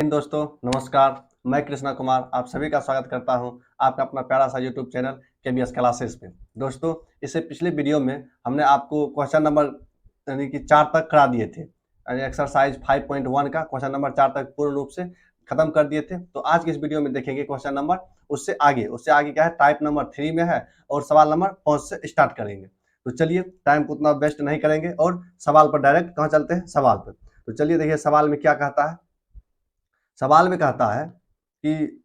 दोस्तों नमस्कार। मैं कृष्णा कुमार आप सभी का स्वागत करता हूं आपका अपना प्यारा सा यूट्यूब चैनल केबीएस क्लासेस पे। दोस्तों इससे पिछले वीडियो में हमने आपको क्वेश्चन नंबर यानी कि 4 तक करा दिए थे। यानी एक्सरसाइज 5.1 का क्वेश्चन नंबर 4 तक पूर्ण रूप से खत्म कर दिए थे। तो आज के इस वीडियो में देखेंगे क्वेश्चन नंबर उससे आगे क्या है, टाइप नंबर 3 में है और सवाल नंबर 5 से स्टार्ट करेंगे। तो चलिए टाइम को उतना वेस्ट नहीं करेंगे और सवाल पर डायरेक्ट कहाँ चलते हैं, सवाल पर। तो चलिए देखिए सवाल में क्या कहता है। सवाल में कहता है कि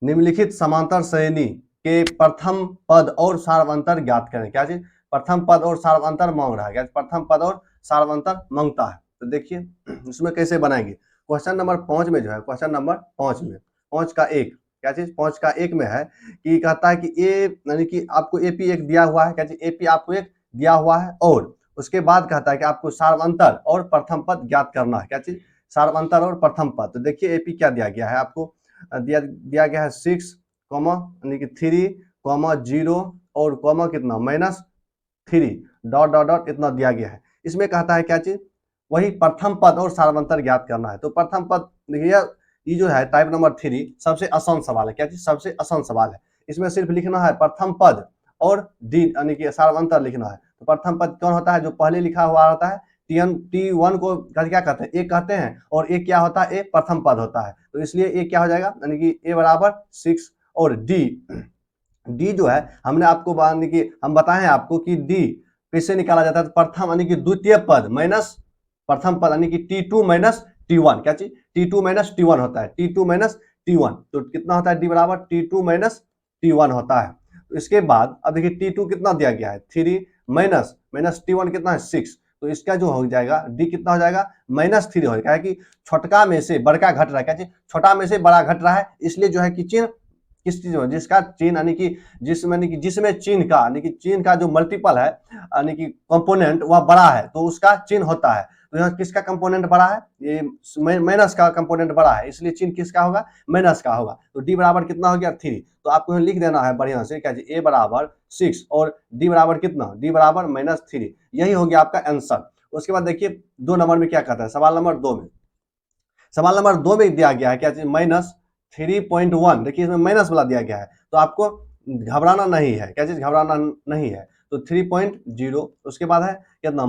निम्नलिखित समांतर श्रेणी के प्रथम पद और सार्वंतर ज्ञात करें। क्या चीज? प्रथम पद और सार्वंतर मांग रहा है। क्या प्रथम पद और सार्वंतर मांगता है। तो देखिए इसमें कैसे बनाएंगे। क्वेश्चन नंबर 5 में जो है, क्वेश्चन नंबर 5 में 5 का 1 क्या चीज 5 का 1 में है कि कहता है कि ए यानी कि आपको एपी एक दिया हुआ है। क्या चीज? एपी आपको एक दिया हुआ है और उसके बाद कहता है कि आपको सार्वंतर और प्रथम पद ज्ञात करना है। क्या चीज? सार्वंतर और प्रथम पद। तो देखिए एपी क्या दिया गया है आपको, दिया गया है 6 कॉमा यानी कि 3 कॉमा 0 और कॉमा कितना -3 डॉट डॉट डॉट इतना दिया गया है। इसमें कहता है क्या चीज, वही प्रथम पद और सार्वंतर ज्ञात करना है। तो प्रथम पद देखिए ये जो है टाइप नंबर 3 सबसे आसान सवाल है। क्या चीज? सबसे आसान सवाल है। इसमें सिर्फ लिखना है प्रथम पद और डी यानी कि सार्वंतर लिखना है। तो प्रथम पद कौन होता है? जो पहले लिखा हुआ होता है T1 को क्या कहते हैं? ए कहते हैं और ए क्या होता है? ए प्रथम पद होता है। तो इसलिए ए क्या हो जाएगा यानी कि ए बराबर 6 और डी जो है हमने आपको यानी कि हम बताए हैं आपको कि डी कैसे निकाला जाता है। प्रथम यानी कि द्वितीय पद माइनस प्रथम पद यानी कि T2 माइनस T1। क्या चीज? T2 माइनस T1 होता है। T2 माइनस T1 तो कितना होता है? डी बराबर T2 माइनस T1 होता है। तो इसके बाद अब देखिए T2 कितना दिया गया है? 3 माइनस माइनस T1 कितना है? 6। तो इसका जो हो जाएगा डी कितना हो जाएगा? -3 हो जाएगा। कि छोटका में से बड़का घट रहा है। क्या चीज? छोटा में से बड़ा घट रहा है। इसलिए जो है कि चिन्ह किस चीज में, जिसका चिन्ह यानी कि जिसमें चिन्ह का यानी कि चिन्ह का जो मल्टीपल है यानी कि कंपोनेंट वह बड़ा है तो उसका चिन्ह होता है। तो यहाँ किसका कंपोनेंट बड़ा है? ये माइनस का कंपोनेंट बड़ा है, इसलिए चिन्ह किसका होगा? माइनस का होगा। तो डी बराबर कितना हो गया? 3। तो आपको यहाँ लिख देना है बढ़िया से। क्या ए बराबर 6 और डी बराबर कितना? डी बराबर -3। यही हो गया आपका आंसर। उसके बाद देखिए 2 नंबर में क्या कहता है। सवाल नंबर 2 में दिया गया है क्या चीज? -3.1। देखिए इसमें माइनस वाला दिया गया है तो आपको घबराना नहीं है। क्या चीज? घबराना नहीं है। तो 3.0 उसके बाद है कितना?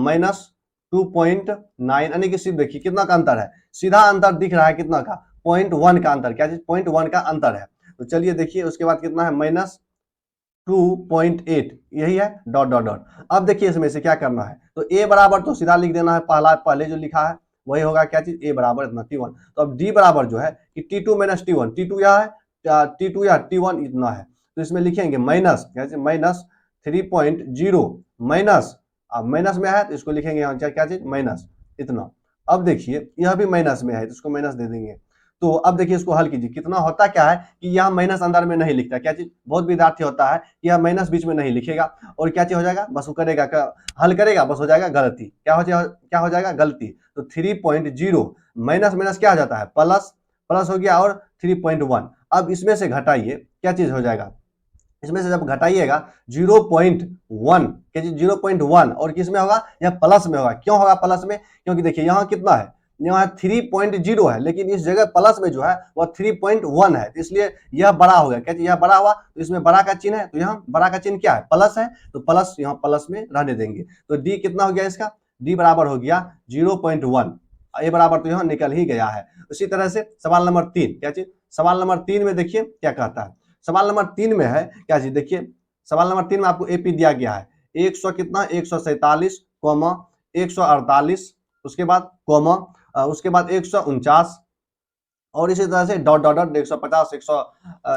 -2.9 यानी कि सिर्फ देखिए कितना का अंतर है। सीधा अंतर दिख रहा है कितना का? 0.1 का अंतर। क्या चीज? 0.1 का अंतर है। तो चलिए देखिए उसके बाद कितना है? -2.8 यही है डॉट डॉट डॉट। अब देखिए इसमें से क्या करना है। तो ए बराबर तो सीधा लिख देना है, पहले जो लिखा है वही होगा। क्या चीज? ए बराबर इतना T1। तो अब डी बराबर जो है कि T2 माइनस T1, T2 यह है, T2 या T1 इतना है। तो इसमें लिखेंगे माइनस क्या चीज? -3.0 माइनस, अब माइनस में है तो इसको लिखेंगे यहाँ क्या चीज? माइनस इतना। अब देखिए यह भी माइनस में है तो इसको माइनस दे देंगे। तो अब देखिए इसको हल कीजिए। कितना होता क्या है कि यहाँ माइनस अंदर में नहीं लिखता। क्या चीज? बहुत विद्यार्थी होता है कि यह माइनस बीच में नहीं लिखेगा और क्या चीज हो जाएगा? बस वो करेगा हल करेगा, बस हो जाएगा गलती। क्या हो जाएगा? गलती। तो 3.0 माइनस माइनस क्या हो जाता है? प्लस, प्लस हो गया और 3.1। अब इसमें से घटाइए क्या चीज हो जाएगा? इसमें से जब घटाइएगा 0.1 क्या चीज? 0.1 और किस में होगा? यह प्लस में होगा। क्यों होगा प्लस में? क्योंकि देखिए यहाँ कितना है? यहाँ 3.0 है लेकिन इस जगह प्लस में जो है वह 3.1 है, तो इसलिए यह बड़ा हो गया। क्या चीज? यह बड़ा हुआ तो इसमें बड़ा का चिन्ह है तो यहाँ बड़ा का चिन्ह क्या है? प्लस है। तो प्लस यहाँ प्लस में रहने देंगे। तो डी कितना हो गया इसका? डी बराबर हो गया 0.1। ए बराबर तो यहाँ निकल ही गया है। उसी तरह से सवाल नंबर 3 क्या चीज? सवाल नंबर 3 में देखिए क्या कहता है। सवाल नंबर 3 में है क्या चीज? देखिए सवाल नंबर 3 में आपको एपी दिया गया है 100 कितना? 147 कॉमा 148 उसके बाद कॉमा उसके बाद 149 और इसी तरह से डॉट डॉट डॉट 150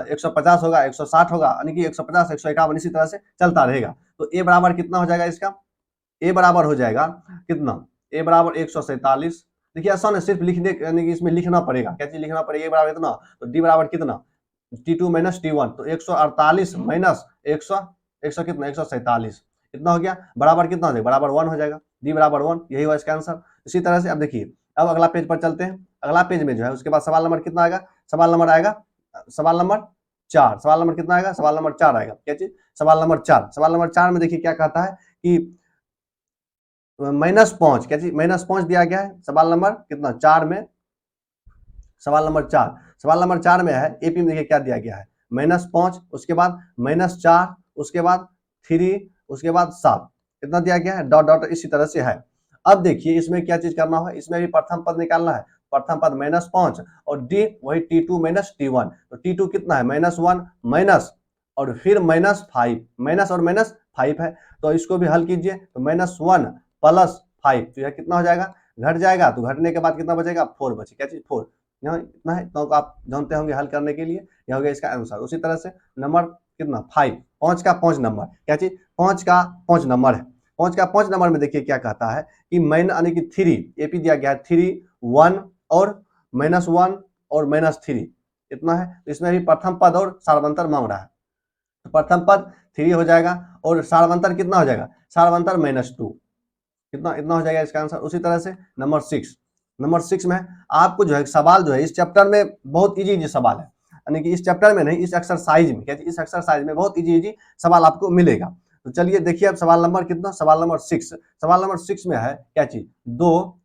150 होगा, 160 होगा यानी कि 150 151 इसी तरह से चलता रहेगा। तो ए बराबर कितना हो जाएगा इसका? ए बराबर हो जाएगा कितना? ए बराबर 147। देखिए आसान है, सिर्फ लिखने यानी कि इसमें लिखना पड़ेगा। क्या चीज लिखना पड़ेगा? ए बराबर इतना। तो डी बराबर कितना? T2 माइनस T1 तो 148 माइनस 100 100 कितना? 147 इतना हो गया। बराबर कितना हो जाएगा? बराबर 1 हो जाएगा। डी बराबर 1 यही हुआ इसका आंसर। इसी तरह से अब देखिए अब अगला पेज पर चलते हैं। अगला पेज में जो है उसके बाद सवाल नंबर कितना आएगा? सवाल नंबर आएगा सवाल नंबर 4। सवाल नंबर कितना आएगा? सवाल नंबर 4 आएगा। क्या चीज? सवाल नंबर 4। सवाल नंबर 4 में देखिए क्या कहता है कि -5 क्या चीज? -5 दिया गया है। सवाल नंबर कितना? 4 में सवाल नंबर 4, सवाल नंबर 4 में है एपी में देखिए क्या दिया गया है, -5, उसके बाद -4, उसके बाद 3, उसके बाद 7, कितना दिया गया है, डॉट डॉट इसी तरह से है। अब देखिए इसमें क्या चीज करना है, इसमें भी प्रथम पद निकालना है, प्रथम पद -5 और डी वही T2 - T1, तो T2 कितना है, -1 माइनस और फिर -5, माइनस और -5 है, तो इसको भी हल कीजिए, तो -1 + 5 तो यह कितना हो जाएगा, घट जाएगा, तो घटने के बाद कितना बचेगा, 4 बचे, क्या चीज 4, यहाँ इतना है, तो आप जानते होंगे हल करने के लिए, यह हो गया इसका आंसर। उसी तरह से नंबर कितना 5, 5 का 5 नंबर, क्या चीज 5 का 5 नंबर है, 5 का 5 नंबर में देखिए क्या कहता है कि मैन यानी कि 3 एपी दिया गया है, 3, 1 और -1 और -3 इतना है, तो इसमें भी प्रथम पद और सार्वंतर मांग रहा है, तो प्रथम पद 3 हो जाएगा और सार्वंतर कितना हो जाएगा, सार्वंतर -2, कितना इतना हो जाएगा इसका आंसर। उसी तरह से नंबर 6 में आपको जो है सवाल जो है इस चैप्टर में बहुत इजी सवाल है, यानी कि इस चैप्टर में नहीं, इस एक्सरसाइज में, क्या इस एक्सरसाइज में बहुत इजी सवाल आपको मिलेगा। तो चलिए देखिए अब सवाल नंबर कितना, सवाल नंबर 6, सवाल नंबर 6 में है क्या चीज 2,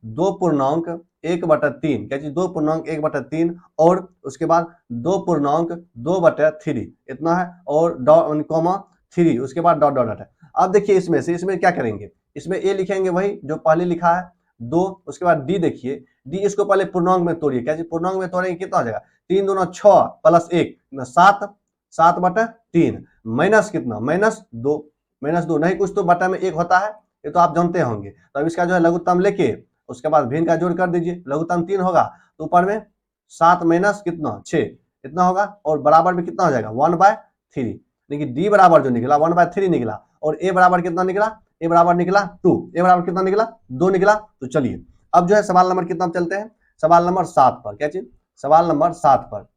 2 पूर्णांक 1/3, क्या चीज 2 पूर्णांक 1/3 और उसके बाद 2 पूर्णांक 2/3 इतना है, और कॉमा 3 उसके बाद डॉट डॉट डॉट है। अब देखिए इसमें से इसमें क्या करेंगे, इसमें ए लिखेंगे वही जो पहले लिखा है 2, उसके बाद डी देखिए, डी इसको पहले पूर्णांक में तोड़िए, क्या पूर्णांक में तोड़ेंगे कितना हो जाएगा, 3 दूना 6 + 1 7, 7/3 माइनस कितना, -2 नहीं, कुछ तो बटा में 1 होता है, ये तो आप जानते होंगे। तो अब इसका जो है लघुत्तम लेके उसके बाद भिन्न का जोड़ कर दीजिए, लघुत्तम 3 होगा तो ऊपर में 7 माइनस कितना 6 इतना होगा, और बराबर में कितना हो जाएगा 1/3, लेकिन डी बराबर जो निकला 1/3 निकला, और ए बराबर कितना निकला, ए बराबर निकला 2, ए बराबर कितना निकला 2 निकला। तो चलिए अब जो है सवाल नंबर कितना चलते हैं, सवाल नंबर 7 पर, क्या चीज सवाल नंबर 7 पर,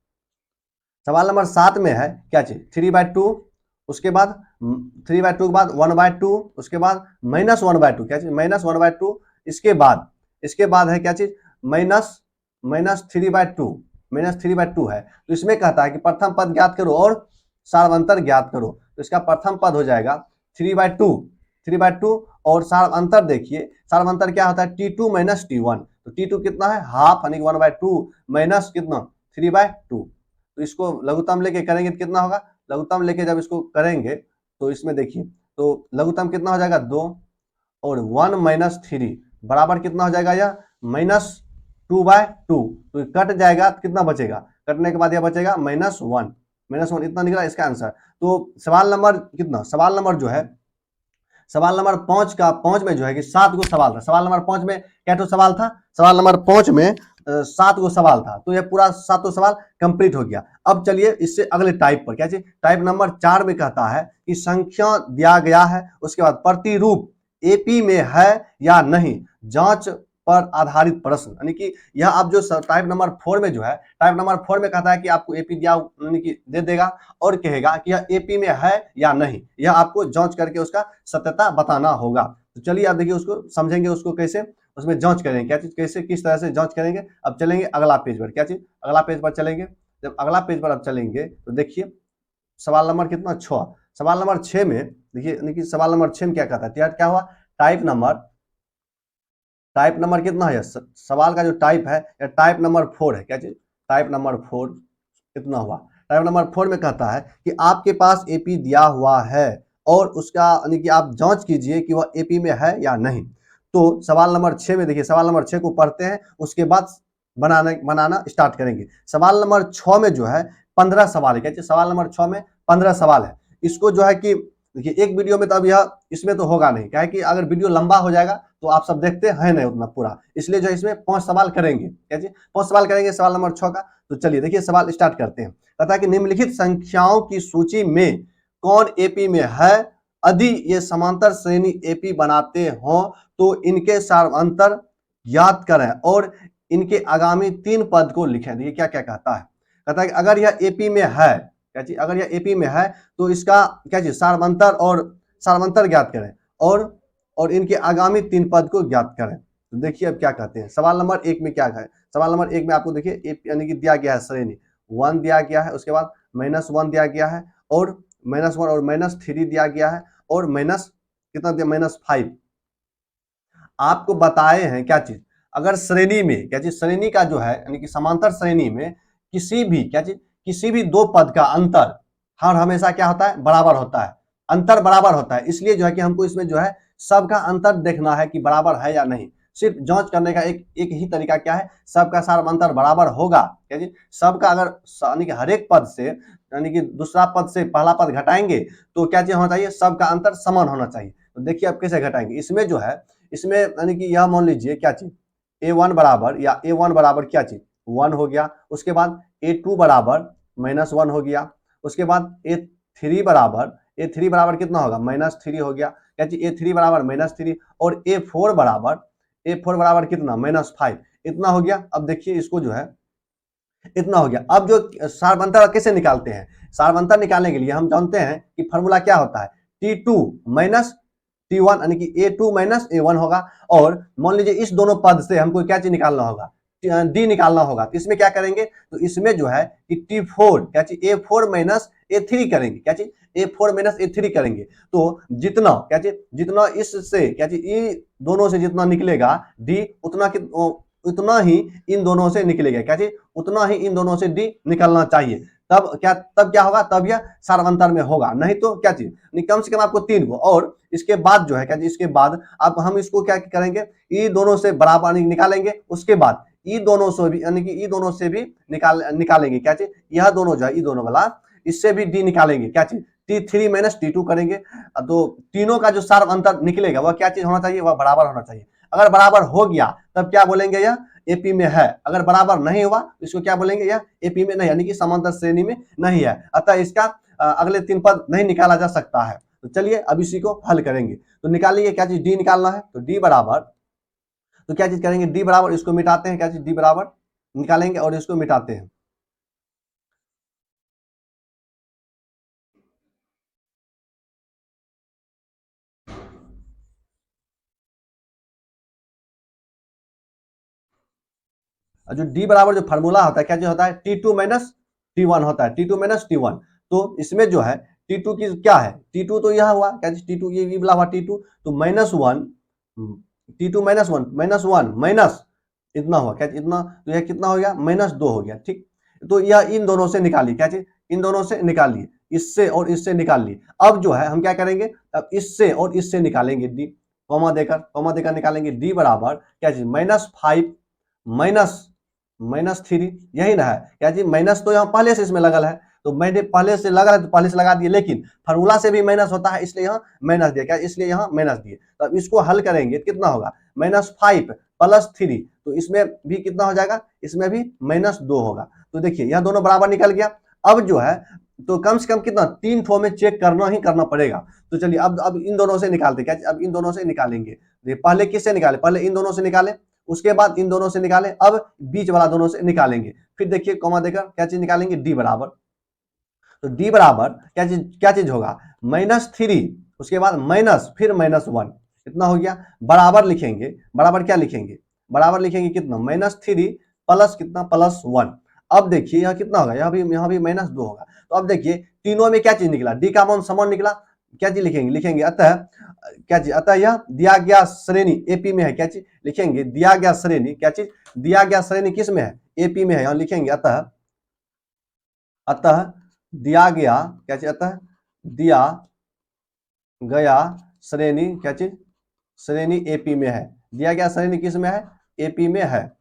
सवाल नंबर 7 में है क्या चीज 3/2, उसके बाद 3/2 के बाद 1/2, उसके बाद -1/2, क्या चीज -1/2, इसके बाद है क्या चीज -3/2 है। तो इसमें कहता है कि प्रथम पद ज्ञात करो और सार्वंतर ज्ञात करो, तो इसका प्रथम पद हो जाएगा 3/2 और सार्वंतर देखिए, सार्वंतर क्या होता है T2 - T1, तो T2 कितना है हाफ यानी 1/2 माइनस कितना 3/2, तो इसको लघुत्तम लेके करेंगे तो कितना होगा, लघुत्तम लेके जब इसको करेंगे तो इसमें देखिए, तो लघुत्तम कितना हो जाएगा 2 और 1 - 3 बराबर कितना हो जाएगा, यह -2/2, तो कट जाएगा तो कितना बचेगा, कटने के बाद यह बचेगा -1 इतना निकला इसका आंसर। तो सवाल नंबर कितना, सवाल नंबर जो है सवाल नंबर 5 का 5 में जो है कि 7 गो सवाल था, सवाल नंबर 5 में क्या तो सवाल था, सवाल नंबर 5 में 7 गो सवाल था, तो यह पूरा 7 सवाल कंप्लीट हो गया। अब चलिए इससे अगले टाइप पर, क्या चीज टाइप नंबर 4 में कहता है कि संख्या दिया गया है, उसके बाद प्रतिरूप एपी में है या नहीं, जांच पर आधारित प्रश्न, यानी कि यह आप जो टाइप नंबर 4 में जो है, टाइप नंबर 4 में कहता है कि आपको एपी दिया यानी कि दे देगा और कहेगा कि यह एपी में है या नहीं, यह आपको जांच करके उसका सत्यता बताना होगा। तो चलिए आप देखिए उसको समझेंगे, उसको कैसे उसमें जांच करेंगे, क्या चीज कैसे किस तरह से जांच करेंगे। अब चलेंगे अगला पेज पर, क्या चीज अगला पेज पर चलेंगे, जब अगला पेज पर अब चलेंगे तो देखिए सवाल नंबर कितना 6, सवाल नंबर 6 में देखिए, यानी कि सवाल नंबर 6 में क्या कहता है, क्या हुआ टाइप नंबर कितना है, सवाल का जो टाइप है या टाइप नंबर 4 है, क्या चीज टाइप नंबर 4 इतना हुआ। टाइप नंबर 4 में कहता है कि आपके पास एपी दिया हुआ है और उसका यानी कि आप जांच कीजिए कि वह एपी में है या नहीं। तो सवाल नंबर 6 में देखिए, सवाल नंबर 6 को पढ़ते हैं, उसके बाद बनाना स्टार्ट करेंगे। सवाल नंबर 6 में जो है 15 सवाल है, क्या चीज सवाल नंबर 6 में 15 सवाल है। इसको जो है कि देखिए एक वीडियो में तो अब यह इसमें तो होगा नहीं, क्या है कि अगर वीडियो लंबा हो जाएगा तो आप सब देखते हैं नहीं उतना पूरा, इसलिए जो है इसमें 5 सवाल करेंगे, क्या जी 5 सवाल करेंगे सवाल नंबर 6 का। तो चलिए देखिए सवाल स्टार्ट करते हैं। कहता है कि निम्नलिखित संख्याओं की सूची में कौन एपी में है, यदि ये समांतर श्रेणी एपी बनाते हो तो इनके सार्वंतर ज्ञात करें और इनके आगामी 3 पद को लिखें। देखिए क्या क्या कहता है, कहता है कि अगर यह एपी में है, क्या चीज अगर यह एपी में है तो इसका क्या चीज सार्वंतर ज्ञात करें और इनके आगामी 3 पद को ज्ञात करें। तो देखिए अब क्या कहते हैं, सवाल नंबर 1 में क्या है, सवाल नंबर 1 में आपको देखिए यानी कि दिया गया है श्रेणी 1 दिया गया है, उसके बाद -1 दिया गया है और -1 और -3 दिया गया है और माइनस कितना दिया -5 आपको बताए हैं, क्या चीज अगर श्रेणी में क्या चीज, श्रेणी का जो है यानी कि समांतर श्रेणी में किसी भी क्या चीज, किसी भी दो पद का अंतर हर हमेशा क्या होता है, बराबर होता है, अंतर बराबर होता है। इसलिए जो है कि हमको इसमें जो है सबका अंतर देखना है कि बराबर है या नहीं। सिर्फ जांच करने का एक ही तरीका क्या है, सबका सार अंतर बराबर होगा क्या जी, सबका अगर यानी कि हर एक पद से यानी कि दूसरा पद से पहला पद घटाएंगे तो क्या चीज होना चाहिए, सबका अंतर समान होना चाहिए। तो देखिए अब कैसे घटाएंगे, इसमें जो है, इसमें यानी कि यह मान लीजिए क्या चीज, a1 बराबर या a1 बराबर क्या चीज 1 हो गया, उसके बाद a2 बराबर -1 हो गया, उसके बाद a3 बराबर कितना होगा, -3 हो गया क्या चीज, a3 बराबर -3 और a4 बराबर कितना, -5, इतना हो गया। अब देखिए इसको जो है इतना हो गया। अब जो सारबंतर कैसे निकालते हैं, सारबंतर निकालने के लिए हम जानते हैं कि फॉर्मूला क्या होता है, T2 माइनस T1 यानी कि A2 माइनस A1 होगा। और मान लीजिए इस दोनों पद से हमको क्या चीज निकालना होगा, D निकालना होगा। तो इसमें क्या करेंगे, तो इसमें जो है कि T4 क्या चीज A4 माइनस A3 करेंगे, क्या चीज A4 माइनस A3 करेंगे। तो जितना क्या चीज, जितना इससे क्या चीज ये दोनों से जितना निकलेगा D उतना ही इन दोनों से निकलेगा, क्या चीज उतना ही इन दोनों से D निकलना चाहिए। तब क्या होगा, तब यह सारवंतर में होगा, नहीं तो क्या चीज कम से कम आपको 3 को। और इसके बाद जो है क्या, इसके बाद अब हम इसको क्या करेंगे, ई दोनों से बराबर निकालेंगे, उसके बाद ई दोनों से भी यानी कि ई दोनों से भी निकालेंगे क्या चीज, यह दोनों जो है ई दोनों वाला, इससे भी डी निकालेंगे, क्या चीज T3 माइनस T2 करेंगे। तो तीनों का जो सार अंतर निकलेगा वह क्या चीज होना चाहिए, वह बराबर होना चाहिए। अगर बराबर हो गया तब क्या बोलेंगे, यह एपी में है। अगर बराबर नहीं हुआ तो इसको क्या बोलेंगे, यह एपी में नहीं, यानी कि समांतर श्रेणी में नहीं है। अतः इसका अगले 3 पद नहीं निकाला जा सकता है। तो चलिए अब इसी को हल करेंगे। तो निकालिए क्या चीज, डी निकालना है। तो डी बराबर, तो क्या चीज करेंगे, डी बराबर इसको मिटाते हैं, क्या चीज डी बराबर निकालेंगे और इसको मिटाते हैं। जो डी बराबर जो फार्मूला होता है क्या चीज होता है, T2 माइनस T1 होता है, T2 माइनस T1। तो इसमें जो है T2 की क्या है, T2 तो यह हुआ क्या चीज, T2 ये वाला हुआ T2, तो -1 T2 -1 माइनस इतना हुआ क्या, इतना, तो यह कितना हो गया, -2 हो गया। ठीक, तो यह इन दोनों से निकाली, क्या चीज इन दोनों से निकालिए, इससे और इससे निकाल लिए। अब जो है हम क्या करेंगे, अब इससे और इससे निकालेंगे डी, कॉमा देकर निकालेंगे। डी बराबर क्या चीज -5 -3, यही ना है क्या जी, माइनस तो यहाँ पहले से इसमें लगल है, तो मैंने पहले से लगा है तो पहले से लगा दिए, लेकिन फार्मूला से भी माइनस होता है इसलिए यहाँ माइनस दिया, क्या इसलिए यहाँ माइनस दिए। तो अब इसको हल करेंगे कितना होगा, -5 + 3, तो इसमें भी कितना हो जाएगा, इसमें भी -2 होगा। तो देखिए यह दोनों बराबर निकल गया। अब जो है तो कम से कम कितना, 3 ठो में चेक करना ही करना पड़ेगा। तो चलिए अब इन दोनों से निकालते, क्या अब इन दोनों से निकालेंगे। पहले किससे निकाले, पहले इन दोनों से निकाले, उसके बाद इन दोनों से निकालें, अब बीच वाला दोनों से निकालेंगे। फिर देखिए कॉमा देकर क्या चीज निकालेंगे, डी बराबर। तो डी बराबर क्या चीज होगा, -3, उसके बाद माइनस, फिर -1, इतना हो गया। बराबर लिखेंगे, बराबर क्या लिखेंगे, बराबर लिखेंगे कितना, -3 प्लस कितना, +1। अब देखिए यहाँ कितना होगा, यहाँ भी -2 होगा। तो अब देखिए तीनों में क्या चीज निकला, डी का मान समान निकला। क्या चीज लिखेंगे अतः क्या चीज, अतः यह दिया गया श्रेणी एपी में है, क्या चीज लिखेंगे, दिया गया श्रेणी, क्या चीज दिया गया श्रेणी किस में है, एपी में है। यहाँ लिखेंगे अतः दिया गया क्या चीज, अतः दिया गया श्रेणी क्या चीज, श्रेणी एपी में है। दिया गया श्रेणी किस में है, एपी में है,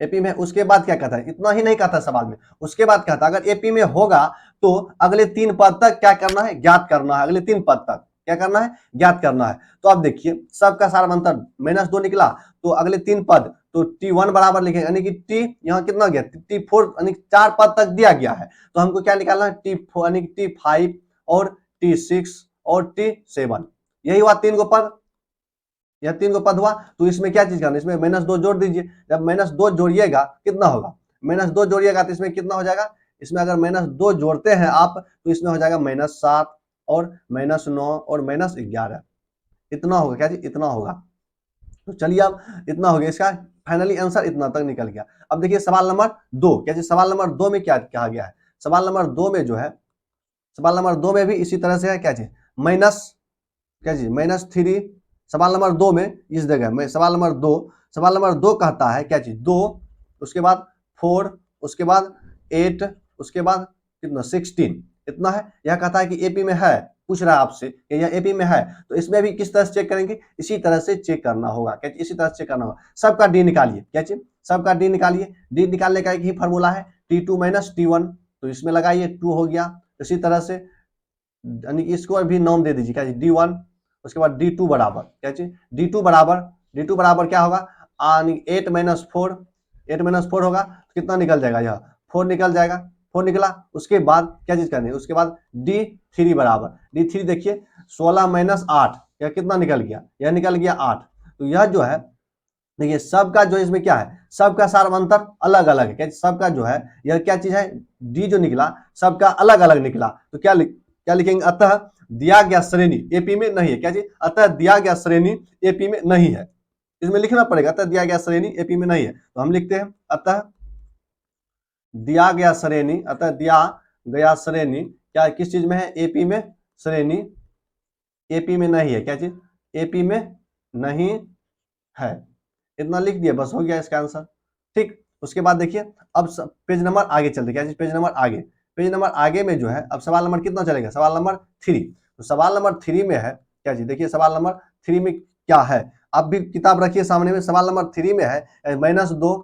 एपी में। उसके बाद क्या कहता है, इतना ही नहीं कहता सवाल में, उसके बाद कहता है अगर एपी में होगा तो अगले 3 पद तक क्या करना है, ज्ञात करना है। अगले 3 पद तक क्या करना है, ज्ञात करना है। तो आप देखिए सबका सार अंतर -2 निकला, तो अगले 3 पद तो T1 बराबर लिखेंगे, यानी कि T यहाँ कितना गया, T4 यानी 4 पद तक दिया गया है। तो हमको क्या निकालना है, T4 यानी कि T5 और T6 और T7, यही हुआ 3 गो पद, यह 3 गो पद हुआ। तो इसमें क्या चीज करना, इसमें -2 जोड़ दीजिए। जब -2 जोड़िएगा कितना होगा, -2 जोड़िएगा तो इसमें कितना हो जाएगा, इसमें अगर -2 जोड़ते हैं आप तो इसमें हो जाएगा -7 और -9 और -11, इतना होगा, क्या जी इतना होगा। तो चलिए अब इतना हो गया, इसका फाइनली आंसर इतना तक निकल गया। अब देखिए सवाल नंबर 2, क्या जी सवाल नंबर 2 में क्या कहा गया है, सवाल नंबर 2 में जो है, सवाल नंबर 2 में भी इसी तरह से है, क्या चीज माइनस, क्या चीज -3 सवाल नंबर 2 में इस जगह में सवाल नंबर 2 कहता है क्या चीज 2, उसके बाद 4, उसके बाद 8, उसके बाद कितना 16, इतना है। यह कहता है कि एपी में है, पूछ रहा है आपसे कि यह एपी में है, तो इसमें भी किस तरह से चेक करेंगे, इसी तरह से चेक करना होगा। क्या इसी तरह से चेक करना होगा। सबका डी निकालिए, क्या चीज सबका डी निकालिए। डी निकालने का एक ही फॉर्मूला है T2 - T1, तो इसमें लगाइए 2 हो गया। इसी तरह से यानी कि इसको भी नाम दे दीजिए क्या चीज D1, उसके बाद D2 बराबर क्या चीज D2 बराबर क्या होगा 8 - 4, 8 - 4 होगा तो कितना निकल जाएगा, यह 4 निकल जाएगा। 4 निकला, उसके बाद क्या चीज करनी है, उसके बाद D3 बराबर D3 देखिए 16 - 8, यह कितना निकल गया, यह निकल गया 8। तो यह जो है देखिए सबका जो इसमें क्या है, सबका सार्वंतर अलग अलग है। सबका जो है यह क्या चीज है, डी जो निकला सबका अलग अलग निकला। तो क्या लिखेंगे, अतः दिया गया श्रेणी एपी में नहीं है। क्या चीज, अतः दिया गया श्रेणी एपी में नहीं है। इसमें लिखना पड़ेगा अतः दिया गया श्रेणी एपी में नहीं है। तो हम लिखते हैं अतः दिया गया श्रेणी, अतः दिया गया श्रेणी क्या किस चीज में है, एपी में, श्रेणी एपी में नहीं है। क्या चीज, एपी में नहीं है। इतना लिख दिया, बस हो गया इसका आंसर। ठीक, उसके बाद देखिए अब पेज नंबर आगे चलते, क्या पेज नंबर आगे में जो है अब सवाल नंबर कितना चलेगा, सवाल नंबर 3। तो सवाल नंबर 3 में है क्या चीज, देखिए सवाल नंबर 3 में क्या है, आप भी किताब रखिए सामने में। सवाल नंबर 3 में है -2,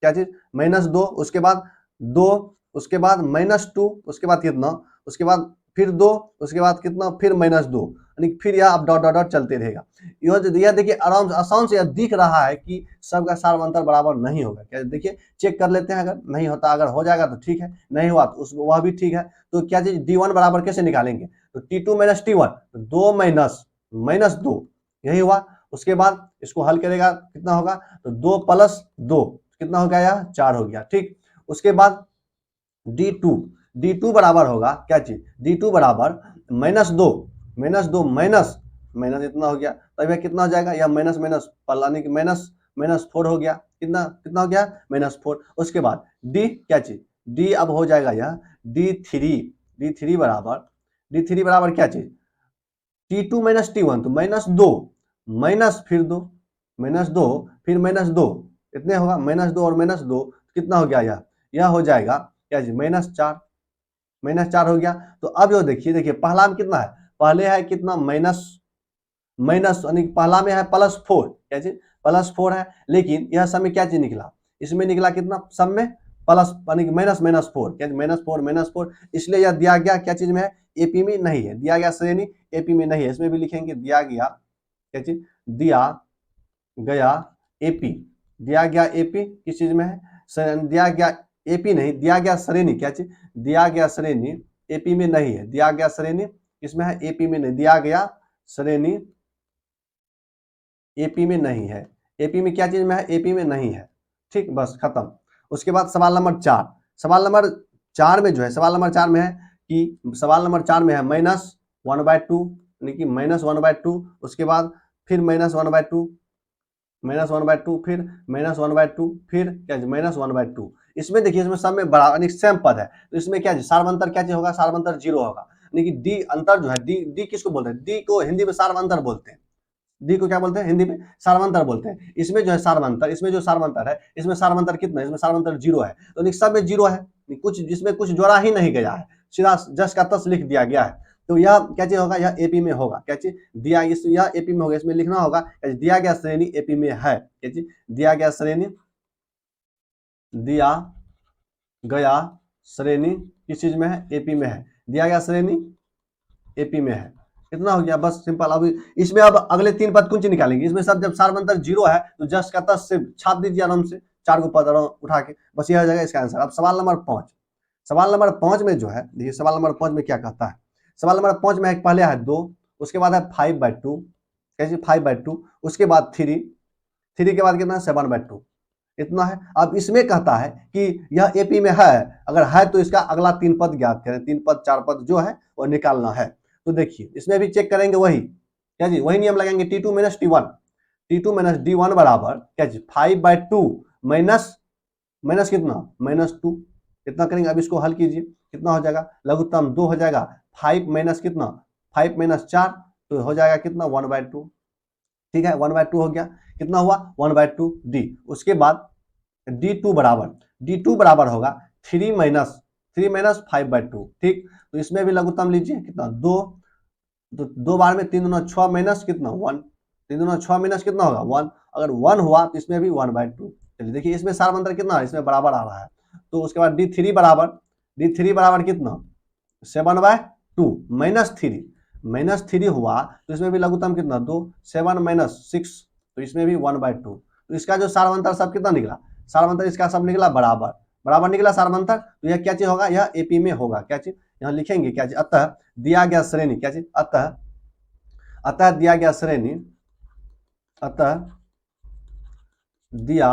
क्या चीज -2, उसके बाद 2, उसके बाद -2, उसके बाद कितना, उसके बाद फिर 2, उसके बाद कितना, फिर -2, यानी फिर यह अब डॉट डॉट डॉट चलते रहेगा। यह देखिए आराम से आसान से यह दिख रहा है कि सबका सार्वंतर बराबर नहीं होगा। क्या देखिए चेक कर लेते हैं, अगर नहीं होता, अगर हो जाएगा तो ठीक है, नहीं हुआ तो वह भी ठीक है। तो क्या चीज D1 बराबर कैसे निकालेंगे, तो T2 - T1, 2 माइनस 2, यही हुआ। उसके बाद इसको हल करेगा कितना होगा, तो 2 + 2 कितना हो गया, 4 हो गया। ठीक, उसके बाद D2 बराबर होगा क्या चीज, D2 बराबर -2 माइनस इतना हो गया, तब यह कितना हो जाएगा, यह माइनस यानी कि -4 हो गया। कितना हो गया, -4। उसके बाद D क्या चीज, D अब हो जाएगा यह D3 बराबर क्या चीज, T2 - T1, तो -2 माइनस फिर 2 फिर -2, इतने होगा, -2 और -2 कितना हो गया, यह हो जाएगा क्या चीज, -4 हो गया। तो अब जो देखिए पहला में कितना है, पहले है कितना माइनस यानी पहला में है +4, क्या चीज +4 है, लेकिन यह सब में क्या चीज निकला, इसमें निकला कितना, सब में प्लस यानी -4, क्या -4, इसलिए यह दिया गया क्या चीज में है, एपी में नहीं है। दिया गया श्रेणी एपी में नहीं है, इसमें भी लिखेंगे दिया गया क्या चीज, दिया गया एपी किस चीज में है, दिया गया एपी नहीं, दिया गया श्रेणी क्या चीज, दिया गया श्रेणी एपी में नहीं है। दिया गया श्रेणी इसमें है, एपी में नहीं, दिया गया श्रेणी एपी में नहीं है। एपी में क्या चीज में है, एपी में नहीं है। ठीक, बस खत्म। उसके बाद सवाल नंबर 4, सवाल नंबर 4 में जो है, सवाल नंबर 4 में है कि सवाल नंबर 4 में है -1/2, यानी कि -1/2, उसके बाद फिर -1/2, फिर -1/2, फिर क्या -1/2। इसमें देखिए इसमें सब में बड़ा यानी सेम पद है, तो इसमें क्या सार्वंतर क्या चीज होगा, सार्वंतर 0 होगा। यानी कि डी अंतर जो है, डी किसको बोलते हैं, डी को हिंदी में सार्वंतर बोलते हैं। डी को क्या बोलते हैं, हिंदी में सार्वंतर बोलते हैं। इसमें जो है सार्वंतर, इसमें जो सार्वंतर है, इसमें सार्वंतर कितना है, इसमें सार्वंतर 0 है। तो सब में 0 है, कुछ जिसमें कुछ जोड़ा ही नहीं गया है, सीधा जस का तस लिख दिया गया है। तो यह क्या चीज होगा, यह एपी में होगा। क्या चीज दिया, यह एपी में होगा, इसमें लिखना होगा दिया गया श्रेणी एपी में है। क्या चीज, दिया गया श्रेणी किस चीज में है, एपी में है। दिया गया श्रेणी एपी में है। इतना हो गया, बस सिंपल। अब इसमें अब अगले 3 पद कुंज निकालेंगे। इसमें सब जब सार्वंतर 0 है तो जस का तस से छाप दीजिए आराम से, 4 को पद उठा के, बस यह हो जाएगा इसका आंसर। अब सवाल नंबर 5, सवाल नंबर 5 में जो है, देखिए सवाल नंबर 5 में क्या कहता है। सवाल नंबर 5 में पहले है 2, उसके बाद है 5/2, कैसे 5/2, उसके बाद 3 के बाद कितना, 7/2, इतना है। अब इसमें कहता है कि यह एपी में है, अगर है तो इसका अगला 3 पद ज्ञात करें, 3 पद 4 पद जो है वो निकालना है। तो देखिए इसमें भी चेक करेंगे वही, क्या जी, वही नियम लगाएंगे, T2 - T1 D1 बराबर क्या जी 5/2 माइनस कितना, -2, इतना करेंगे। अब इसको हल कीजिए, कितना हो जाएगा, लघुत्तम 2 हो जाएगा, 5 माइनस कितना, 5 - 4, तो हो जाएगा कितना 1/2। ठीक है, 1/2 हो गया, कितना हुआ 1/2 डी। उसके बाद D2 बराबर होगा 3 - 5/2। ठीक, तो इसमें भी लघुत्तम लीजिए, कितना 2, तो 2 बार में 3 दूना 6 माइनस कितना 1, 3 दूना 6 माइनस कितना होगा 1, अगर 1 हुआ तो इसमें भी 1/2। चलिए देखिए इसमें सार अंतर कितना है, इसमें बराबर आ रहा है। तो उसके बाद D3 बराबर कितना 7/2 -3 हुआ, तो इसमें भी लघुत्तम कितना 2, 7 - 6, तो इसमें भी 1/2। तो इसका जो सारवंतर सब कितना निकला, सारवंतर इसका सब निकला बराबर निकला सारवंतर। तो यह क्या चीज होगा, यह एपी में होगा, क्या चीज यहाँ लिखेंगे, क्या चीज, अतः दिया गया श्रेणी, क्या चीज, अतः दिया गया श्रेणी, अतः दिया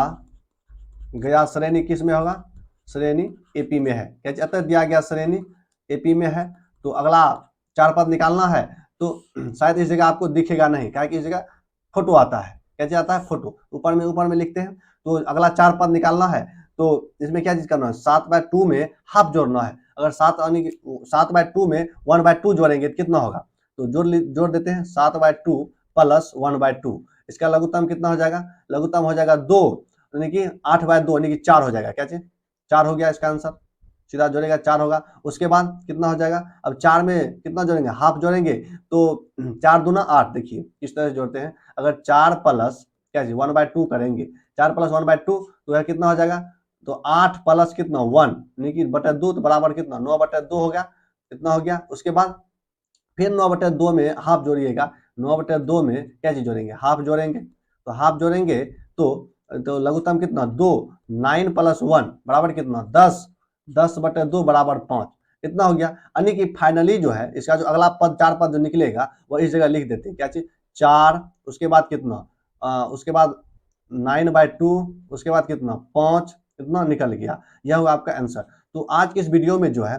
गया श्रेणी किस में होगा, श्रेणी एपी में है, क्या चीज, अतः दिया गया श्रेणी एपी में है। तो अगला 4 पद निकालना है, तो शायद इस जगह आपको दिखेगा नहीं, क्या कि इस जगह फोटो आता है, कैसे आता है, फोटो ऊपर में लिखते हैं। तो अगला 4 पद निकालना है, तो इसमें क्या चीज करना है, 7/2 में हाफ जोड़ना है। अगर 7/2 में 1/2 जोड़ेंगे तो कितना होगा, तो जोड़ देते हैं 7/2 प्लस 1/2। इसका लघुत्तम कितना हो जाएगा, लघुत्तम हो जाएगा 2, यानी कि 8/2 यानी कि 4 हो जाएगा, क्या चीज 4 हो गया इसका आंसर, सीधा जोड़ेगा 4 होगा। उसके बाद कितना हो जाएगा, अब 4 में कितना जोड़ेंगे, हाफ जोड़ेंगे, तो 4 दूना 8, देखिए किस तरह से जोड़ते हैं। अगर 4 प्लस क्या चीज 1/2 करेंगे, 4 प्लस 1/2 तो यह कितना हो जाएगा, तो 8 प्लस कितना 1 यानी कि बटा 2, तो बराबर कितना 9/2 हो गया, कितना हो गया। उसके बाद फिर 9/2 में हाफ जोड़िएगा, 9/2 में क्या चीज जोड़ेंगे, हाफ जोड़ेंगे, तो हाफ जोड़ेंगे तो लघुत्तम कितना 2, 9 प्लस 1 बराबर कितना 10, 10/2 बराबर 5, इतना हो गया। यानी कि फाइनली जो है इसका जो अगला पद 4 पद जो निकलेगा वो इस जगह लिख देते हैं, क्या चीज 4, उसके बाद कितना उसके बाद 9/2, उसके बाद कितना 5, इतना निकल गया। यह हुआ आपका आंसर। तो आज के इस वीडियो में जो है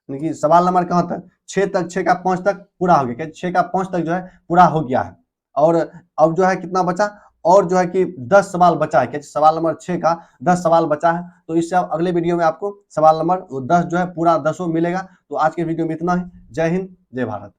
कि सवाल नंबर कहाँ तक 6 तक, 6 का 5 तक पूरा हो गया, 6 का 5 तक जो है पूरा हो गया है। और अब जो है कितना बचा, और जो है कि 10 सवाल बचा है, क्या सवाल नंबर 6 का 10 सवाल बचा है। तो इससे अगले वीडियो में आपको सवाल नंबर 10 जो है पूरा 10 मिलेगा। तो आज के वीडियो में इतना ही। जय हिंद, जय भारत।